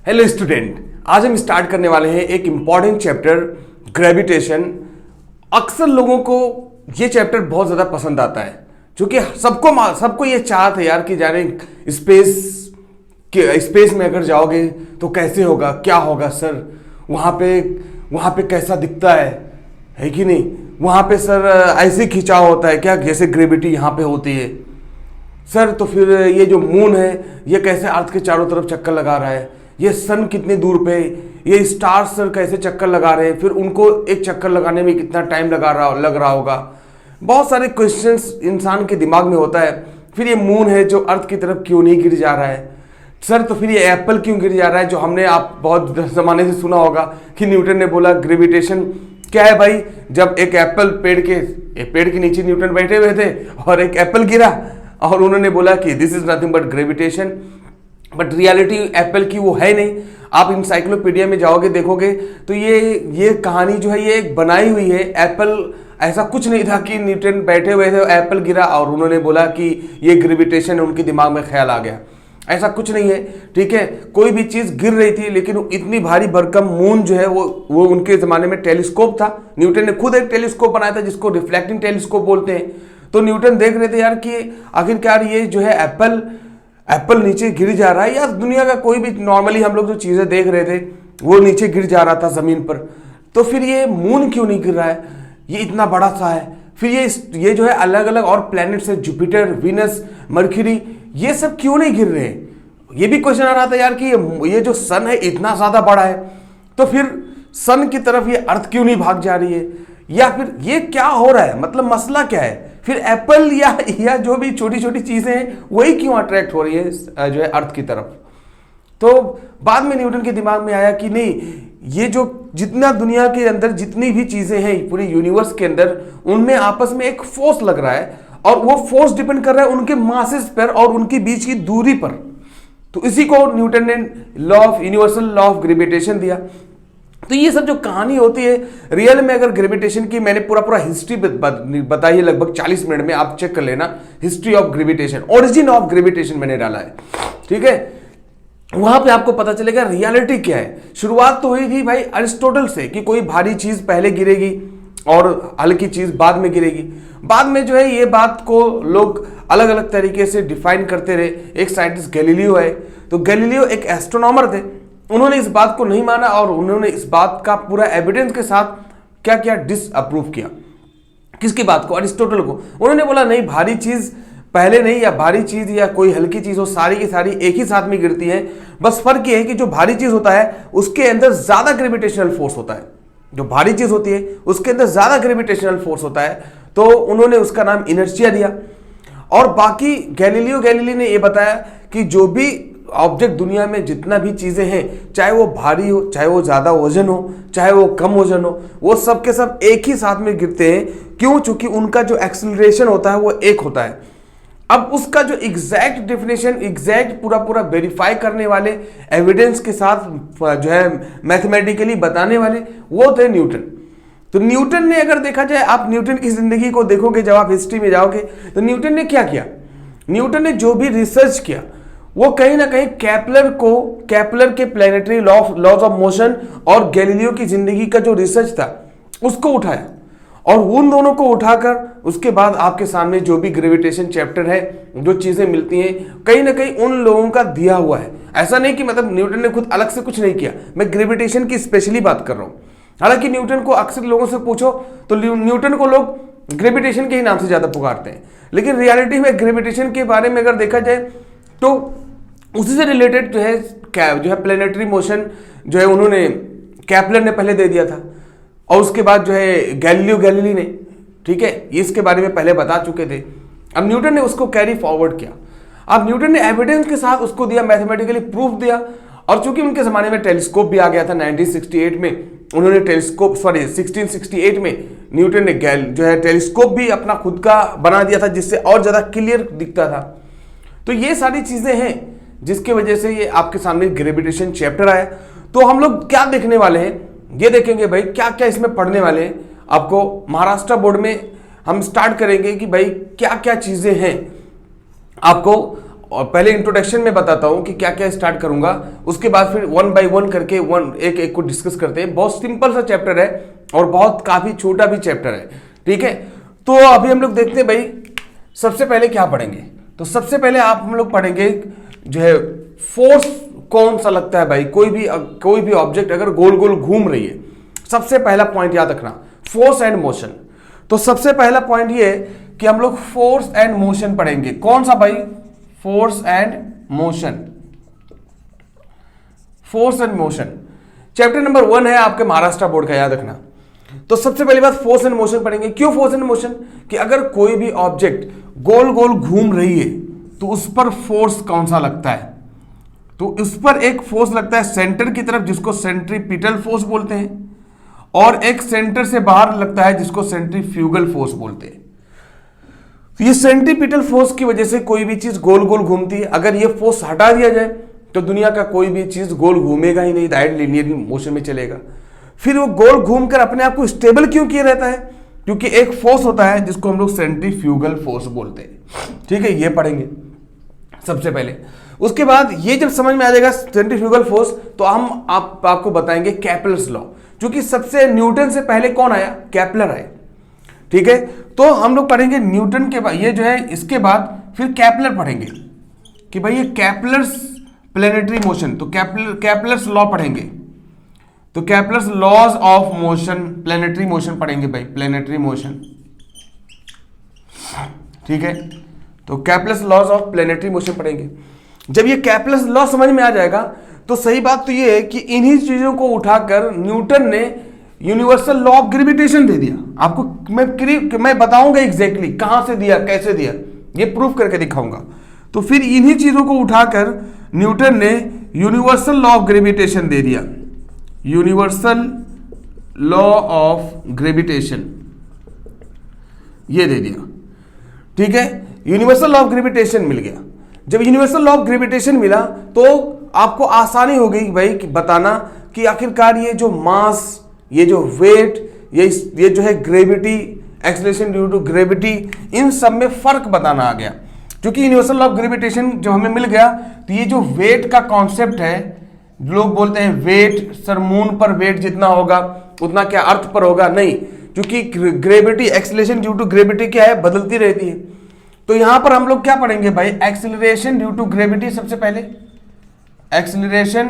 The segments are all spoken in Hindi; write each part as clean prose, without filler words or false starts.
हेलो स्टूडेंट, आज हम स्टार्ट करने वाले हैं एक इम्पॉर्टेंट चैप्टर ग्रेविटेशन। अक्सर लोगों को ये चैप्टर बहुत ज़्यादा पसंद आता है क्योंकि सबको ये चाहत है यार कि जाने स्पेस में अगर जाओगे तो कैसे होगा, क्या होगा सर, वहाँ पे कैसा दिखता है कि नहीं, वहाँ पे सर ऐसे खिंचाव होता है क्या जैसे ग्रेविटी यहाँ पे होती है सर, तो फिर ये जो मून है ये कैसे अर्थ के चारों तरफ चक्कर लगा रहा है, ये सन कितने दूर पे, ये स्टार्स सर कैसे चक्कर लगा रहे हैं, फिर उनको एक चक्कर लगाने में कितना टाइम लग रहा होगा। बहुत सारे क्वेश्चंस इंसान के दिमाग में होता है। फिर ये मून है जो अर्थ की तरफ क्यों नहीं गिर जा रहा है सर, तो फिर ये एप्पल क्यों गिर जा रहा है, जो हमने आप बहुत ज़माने से सुना होगा कि न्यूटन ने बोला ग्रेविटेशन क्या है भाई। जब एक एप्पल पेड़ के नीचे न्यूटन बैठे हुए थे और एक एप्पल गिरा और उन्होंने बोला कि this is nothing but gravitation, but reality Apple की वो है नहीं। आप इंसाइक्लोपीडिया में जाओगे देखोगे तो ये कहानी जो है ये एक बनाई हुई है। एप्पल ऐसा कुछ नहीं था कि न्यूटन बैठे हुए थे, एप्पल गिरा और उन्होंने बोला कि ये ग्रेविटेशन, उनके दिमाग में ख्याल आ गया, ऐसा कुछ नहीं है। ठीक है, कोई भी चीज़ गिर रही थी लेकिन इतनी भारी भरकम मून जो है वो उनके ज़माने में टेलीस्कोप था। न्यूटन ने खुद एक टेलीस्कोप बनाया था जिसको रिफ्लेक्टिंग टेलीस्कोप बोलते हैं। तो न्यूटन देख रहे थे यार कि आखिरकार ये जो है एप्पल नीचे गिर जा रहा है, या दुनिया का कोई भी नॉर्मली हम लोग जो चीज़ें देख रहे थे वो नीचे गिर जा रहा था ज़मीन पर, तो फिर ये मून क्यों नहीं गिर रहा है, ये इतना बड़ा सा है। फिर ये जो है अलग अलग और प्लैनेट्स है, जुपिटर, वीनस, मर्क्यूरी, ये सब क्यों नहीं गिर रहे हैं। ये भी क्वेश्चन आ रहा था यार कि ये जो सन है इतना ज़्यादा बड़ा है तो फिर सन की तरफ ये अर्थ क्यों नहीं भाग जा रही है, या फिर ये क्या हो रहा है, मतलब मसला क्या है। फिर एप्पल या जो भी छोटी छोटी चीज़ें हैं वही क्यों अट्रैक्ट हो रही है जो है अर्थ की तरफ। तो बाद में न्यूटन के दिमाग में आया कि नहीं, ये जो जितना दुनिया के अंदर जितनी भी चीज़ें हैं पूरी यूनिवर्स के अंदर, उनमें आपस में एक फोर्स लग रहा है और वो फोर्स डिपेंड कर रहा है उनके मासेस पर और उनके बीच की दूरी पर। तो इसी को न्यूटन ने यूनिवर्सल लॉ ऑफ ग्रेविटेशन दिया। तो ये सब जो कहानी होती है रियल में, अगर ग्रेविटेशन की मैंने पूरा हिस्ट्री बताई है लगभग 40 मिनट में, आप चेक कर लेना। History of gravitation, origin of gravitation मैंने डाला है, ठीक है। वहां पे आपको पता चलेगा रियलिटी क्या है। शुरुआत तो हुई थी भाई अरिस्टोटल से कि कोई भारी चीज पहले गिरेगी और हल्की चीज बाद में गिरेगी। बाद में जो है ये बात को लोग अलग अलग तरीके से डिफाइन करते रहे। एक साइंटिस्ट गैलीलियो है, तो गैलीलियो एक एस्ट्रोनॉमर थे, उन्होंने इस बात को नहीं माना और उन्होंने इस बात का पूरा एविडेंस के साथ क्या किया, डिसअप्रूव किया। किसकी बात को, अरिस्टोटल को। उन्होंने बोला नहीं, भारी चीज पहले नहीं, या भारी चीज या कोई हल्की चीज हो, सारी की सारी एक ही साथ में गिरती है। बस फर्क ये है कि जो भारी चीज होता है उसके अंदर ज्यादा ग्रेविटेशनल फोर्स होता है, जो भारी चीज होती है उसके अंदर ज्यादा ग्रेविटेशनल फोर्स होता है। तो उन्होंने उसका नाम इनर्शिया दिया। और बाकी गैलीली ने यह बताया कि जो भी ऑब्जेक्ट दुनिया में जितना भी चीजें हैं, चाहे वो भारी हो, चाहे वो ज्यादा वजन हो, चाहे वो कम वजन हो, वो सब के सब एक ही साथ में गिरते हैं। क्यों? चूंकि उनका जो एक्सेलरेशन होता है वो एक होता है। अब उसका जो एग्जैक्ट डेफिनेशन, एग्जैक्ट पूरा वेरीफाई करने वाले एविडेंस के साथ जो है मैथमेटिकली बताने वाले वो थे न्यूटन। तो न्यूटन ने, अगर देखा जाए, आप न्यूटन की जिंदगी को देखोगे, जब आप हिस्ट्री में जाओगे तो न्यूटन ने क्या किया, न्यूटन ने जो भी रिसर्च किया वो कहीं ना कहीं केपलर के प्लैनेटरी लॉज ऑफ मोशन और गैलीलियो की जिंदगी का जो रिसर्च था उसको उठाया, और उन दोनों को उठाकर उसके बाद आपके सामने जो भी ग्रेविटेशन चैप्टर है, जो चीजें मिलती हैं, कहीं ना कहीं उन लोगों का दिया हुआ है। ऐसा नहीं कि मतलब न्यूटन ने खुद अलग से कुछ नहीं किया, मैं ग्रेविटेशन की स्पेशली बात कर रहा हूं। हालांकि न्यूटन को अक्सर लोगों से पूछो तो न्यूटन को लोग ग्रेविटेशन के ही नाम से ज्यादा पुकारते हैं, लेकिन रियलिटी में ग्रेविटेशन के बारे में अगर देखा जाए तो उसी से रिलेटेड जो है प्लैनेटरी मोशन जो है उन्होंने केपलर ने पहले दे दिया था, और उसके बाद जो है गैलीली ने, ठीक है, इसके बारे में पहले बता चुके थे। अब न्यूटन ने उसको कैरी फॉरवर्ड किया। अब न्यूटन ने एविडेंस के साथ उसको दिया, मैथमेटिकली प्रूफ दिया। और चूंकि उनके जमाने में टेलीस्कोप भी आ गया था 1968 में, उन्होंने 1668 में न्यूटन ने जो है टेलीस्कोप भी अपना खुद का बना दिया था जिससे और ज्यादा क्लियर दिखता था। तो ये सारी चीजें हैं जिसकी वजह से ये आपके सामने ग्रेविटेशन चैप्टर आया। तो हम लोग क्या देखने वाले हैं, ये देखेंगे भाई क्या क्या इसमें पढ़ने वाले हैं। आपको महाराष्ट्र बोर्ड में हम स्टार्ट करेंगे कि भाई क्या क्या चीजें हैं आपको और पहले इंट्रोडक्शन में बताता हूं कि क्या क्या स्टार्ट करूंगा, उसके बाद फिर वन बाय वन करके एक एक को डिस्कस करते हैं। बहुत सिंपल सा चैप्टर है और बहुत काफी छोटा भी चैप्टर है, ठीक है। तो अभी हम लोग देखते हैं भाई सबसे पहले क्या पढ़ेंगे। तो सबसे पहले हम लोग पढ़ेंगे जो है फोर्स कौन सा लगता है भाई, कोई भी ऑब्जेक्ट अगर गोल गोल घूम रही है। सबसे पहला पॉइंट याद रखना, फोर्स एंड मोशन। तो सबसे पहला पॉइंट ये है कि हम लोग फोर्स एंड मोशन पढ़ेंगे। कौन सा भाई, force and motion. Force and motion chapter number 1 है आपके महाराष्ट्र बोर्ड का, याद रखना। तो सबसे पहली बात फोर्स एंड मोशन पढ़ेंगे। क्यों फोर्स एंड मोशन, कि अगर कोई भी ऑब्जेक्ट गोल गोल घूम रही है तो उस पर फोर्स कौन सा लगता है। तो उस पर एक फोर्स लगता है सेंटर की तरफ, जिसको सेंट्रीपिटल फोर्स बोलते हैं, और एक सेंटर से बाहर लगता है जिसको सेंट्रीफ्यूगल फोर्स बोलते हैं। तो ये सेंट्रीपिटल फोर्स की वजह से कोई भी चीज गोल गोल घूमती है। अगर ये फोर्स हटा दिया जाए तो दुनिया का कोई भी चीज गोल घूमेगा ही नहीं, डायरेक्ट लीनियर मोशन में चलेगा। फिर वो गोल घूमकर अपने आप को स्टेबल क्यों किया रहता है, क्योंकि एक फोर्स होता है जिसको हम लोग सेंट्रीफ्यूगल फोर्स बोलते हैं, ठीक है। ये पढ़ेंगे सबसे पहले। उसके बाद ये जब समझ में आ जाएगा सेंट्रीफ्यूगल फोर्स, तो हम आपको बताएंगे केपलर्स लॉ, क्योंकि सबसे न्यूटन से पहले कौन आया, केपलर आए, ठीक है। तो हम लोग पढ़ेंगे न्यूटन के बाद, ये जो है इसके बाद फिर केपलर पढ़ेंगे कि भाई ये केपलर्स प्लेनेटरी मोशन, तो केपलर्स लॉ पढ़ेंगे। तो Kepler's laws of motion, planetary motion पढ़ेंगे भाई, प्लेनेटरी मोशन, ठीक है। तो Kepler's laws of planetary motion पढ़ेंगे। जब ये केपलर्स लॉ समझ में आ जाएगा तो सही बात तो ये है कि इन्हीं चीजों को उठाकर न्यूटन ने यूनिवर्सल लॉ ऑफ ग्रेविटेशन दे दिया। आपको मैं बताऊंगा एग्जैक्टली कहां से दिया, कैसे दिया, ये प्रूफ करके दिखाऊंगा। तो फिर इन्हीं चीजों को उठाकर न्यूटन ने यूनिवर्सल लॉ ऑफ ग्रेविटेशन दे दिया, यूनिवर्सल लॉ ऑफ ग्रेविटेशन ये दे दिया, ठीक है। यूनिवर्सल लॉ ऑफ ग्रेविटेशन मिल गया। जब यूनिवर्सल लॉ ऑफ ग्रेविटेशन मिला तो आपको आसानी हो गई भाई कि बताना कि आखिरकार ये जो मास, ये जो वेट, ये जो है gravity, acceleration due to gravity, इन सब में फर्क बताना आ गया। क्योंकि यूनिवर्सल लॉ ऑफ ग्रेविटेशन जब हमें मिल गया तो ये जो वेट का कॉन्सेप्ट है, लोग बोलते हैं वेट सर मून पर वेट जितना होगा उतना क्या अर्थ पर होगा, नहीं, क्योंकि gravity, acceleration due to gravity क्या है, बदलती रहती है। तो यहां पर हम लोग क्या पढ़ेंगे भाई, एक्सेलरेशन ड्यू टू ग्रेविटी। सबसे पहले एक्सेलरेशन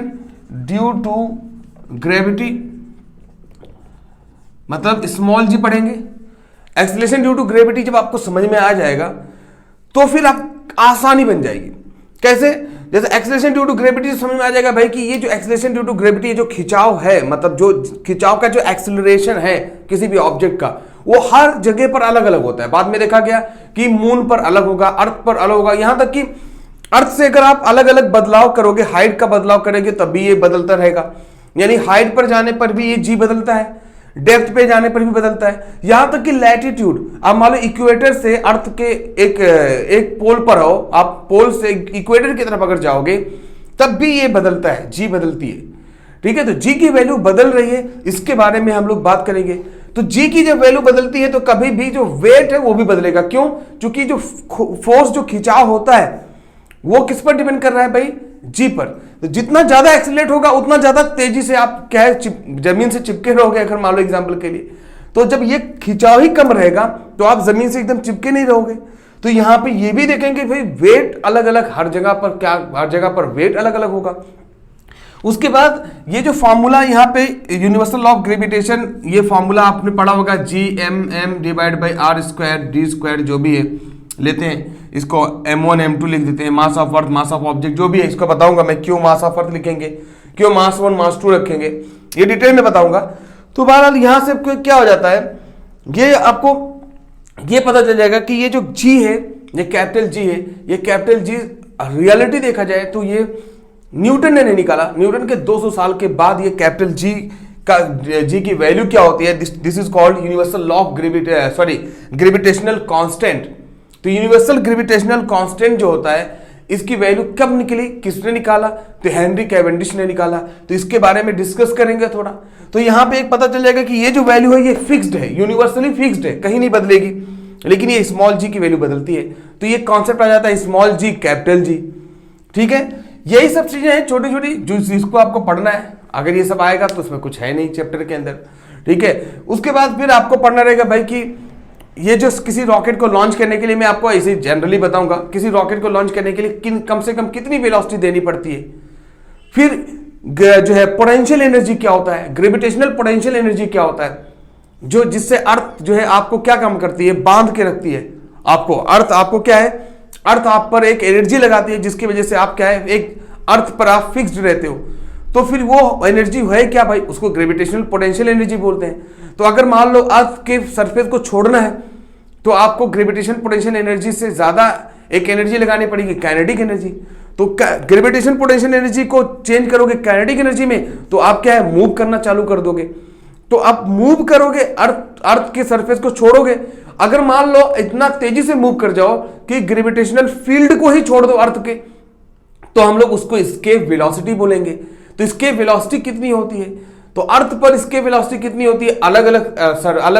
ड्यू टू ग्रेविटी मतलब स्मॉल जी पढ़ेंगे। एक्सेलरेशन ड्यू टू ग्रेविटी जब आपको समझ में आ जाएगा तो फिर आप आसानी बन जाएगी। कैसे, जैसे एक्सेलरेशन ड्यू टू ग्रेविटी समझ में आ जाएगा भाई कि ये जो एक्सेलरेशन ड्यू टू ग्रेविटी, जो खिंचाव है, मतलब जो खिंचाव का जो एक्सेलरेशन है किसी भी ऑब्जेक्ट का, वो हर जगह पर अलग अलग होता है। बाद में देखा गया कि मून पर अलग होगा, अर्थ पर अलग होगा, यहां तक कि अर्थ से अगर आप अलग अलग बदलाव करोगे, हाइट का बदलाव करेंगे तब भी ये बदलता रहेगा। यानी हाइट पर जाने पर भी ये जी बदलता है, डेप्थ पे जाने पर भी बदलता है। यहां तक कि लैटिट्यूड, आप मान लो इक्वेटर से अर्थ के एक पोल पर हो, आप पोल से इक्वेटर की तरफ अगर जाओगे तब भी ये बदलता है, जी बदलती है, ठीक है। तो जी की वैल्यू बदल रही है, इसके बारे में हम लोग बात करेंगे। तो जी की जब वैल्यू बदलती है तो कभी भी जो वेट है वो भी बदलेगा। क्यों, क्योंकि जो फोर्स, जो खिंचाव होता है वो किस पर डिपेंड कर रहा है भाई, जी पर। तो जितना ज्यादा एक्सीलरेट होगा उतना ज्यादा तेजी से आप क्या है जमीन से चिपके रहोगे, अगर मान लो एग्जांपल के लिए। तो जब ये खिंचाव ही कम रहेगा तो आप जमीन से एकदम चिपके नहीं रहोगे। तो यहां पे ये भी देखेंगे भाई वेट अलग अलग, हर जगह पर क्या, हर जगह पर वेट अलग अलग होगा। उसके बाद ये जो फॉर्मूला यहाँ पे यूनिवर्सल लॉ ऑफ ग्रेविटेशन, ये फॉर्मूला आपने पढ़ा होगा, Gm divide by r square d square, जो भी है लेते हैं इसको m1 m2 लिख देते हैं, mass of earth, mass of object, जो भी है इसको बताऊंगा मैं क्यों मास ऑफ अर्थ लिखेंगे, क्यों मास 1 मास 2 रखेंगे, ये डिटेल में बताऊंगा। तो बहरहाल यहां से क्या हो जाता है, ये आपको ये पता चल जाएगा कि ये जो g है, ये कैपिटल G है, ये कैपिटल G रियलिटी देखा जाए तो ये न्यूटन ने नहीं निकाला। न्यूटन के 200 साल के बाद ये कैपिटल G का, G की वैल्यू क्या होती है, this is called universal law of gravitational constant. तो यूनिवर्सल ग्रेविटेशनल कांस्टेंट जो होता है, इसकी वैल्यू कब निकली, किसने निकाला, तो हेनरी कैवेंडिश ने निकाला। तो इसके बारे में डिस्कस करेंगे थोड़ा। तो यहां पे एक पता चल जाएगा कि ये जो वैल्यू है ये फिक्स्ड है, यूनिवर्सली फिक्स्ड है, कहीं नहीं बदलेगी, लेकिन ये स्मॉल जी की वैल्यू बदलती है। तो ये कॉन्सेप्ट आ जाता है स्मॉल जी कैपिटल जी। ठीक है, यही सब चीजें हैं छोटी छोटी जो जिसको आपको पढ़ना है। अगर ये सब आएगा तो उसमें कुछ है नहीं चैप्टर के अंदर। ठीक है, उसके बाद फिर आपको पढ़ना रहेगा भाई कि ये जो किसी रॉकेट को लॉन्च करने के लिए, मैं आपको ऐसे जनरली बताऊंगा, किसी रॉकेट को लॉन्च करने के लिए कम से कम कितनी वेलोसिटी देनी पड़ती है। फिर जो है पोटेंशियल एनर्जी क्या होता है, ग्रेविटेशनल पोटेंशियल एनर्जी क्या होता है, जो जिससे अर्थ जो है आपको क्या काम करती है, बांध के रखती है आपको। अर्थ आपको क्या है, अर्थ आप पर एक एनर्जी लगाती है जिसकी वजह से आप क्या है, एक अर्थ पर आप फिक्स्ड रहते हो। तो फिर वो एनर्जी है क्या भाई, उसको ग्रेविटेशनल पोटेंशियल एनर्जी बोलते हैं। तो अगर मान लो अर्थ के सरफेस को छोड़ना है तो आपको ग्रेविटेशनल पोटेंशियल एनर्जी से ज्यादा एक एनर्जी लगानी पड़ेगी, काइनेटिक एनर्जी। तो ग्रेविटेशनल पोटेंशियल एनर्जी को चेंज करोगे काइनेटिक एनर्जी में, तो आप क्या है, मूव करना चालू कर दोगे। तो आप मूव करोगे, अर्थ के सरफेस को छोड़ोगे। अगर मान लो इतना तेजी से मूव कर जाओ कि ग्रेविटेशनल फील्ड को ही छोड़ दो अर्थ के, तो हम लोग उसको एस्केप वेलोसिटी बोलेंगे। तो एस्केप वेलोसिटी कितनी होती है, तो अर्थ पर एस्केप वेलोसिटी कितनी होती है, अलग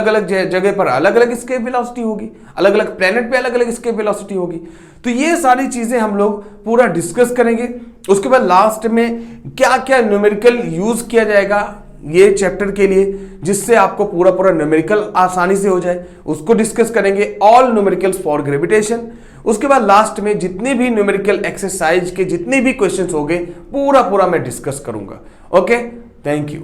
अलग जगह पर अलग अलग एस्केप वेलोसिटी होगी, अलग अलग प्लेनेट पे अलग अलग एस्केप वेलोसिटी होगी। तो ये सारी चीजें हम लोग पूरा डिस्कस करेंगे। उसके बाद लास्ट में क्या क्या न्यूमेरिकल यूज किया जाएगा ये चैप्टर के लिए, जिससे आपको पूरा पूरा न्यूमेरिकल आसानी से हो जाए, उसको डिस्कस करेंगे, ऑल न्यूमेरिकल्स फॉर ग्रेविटेशन। उसके बाद लास्ट में जितने भी न्यूमेरिकल एक्सरसाइज के जितने भी क्वेश्चंस होंगे पूरा पूरा मैं डिस्कस करूंगा। Okay, thank you.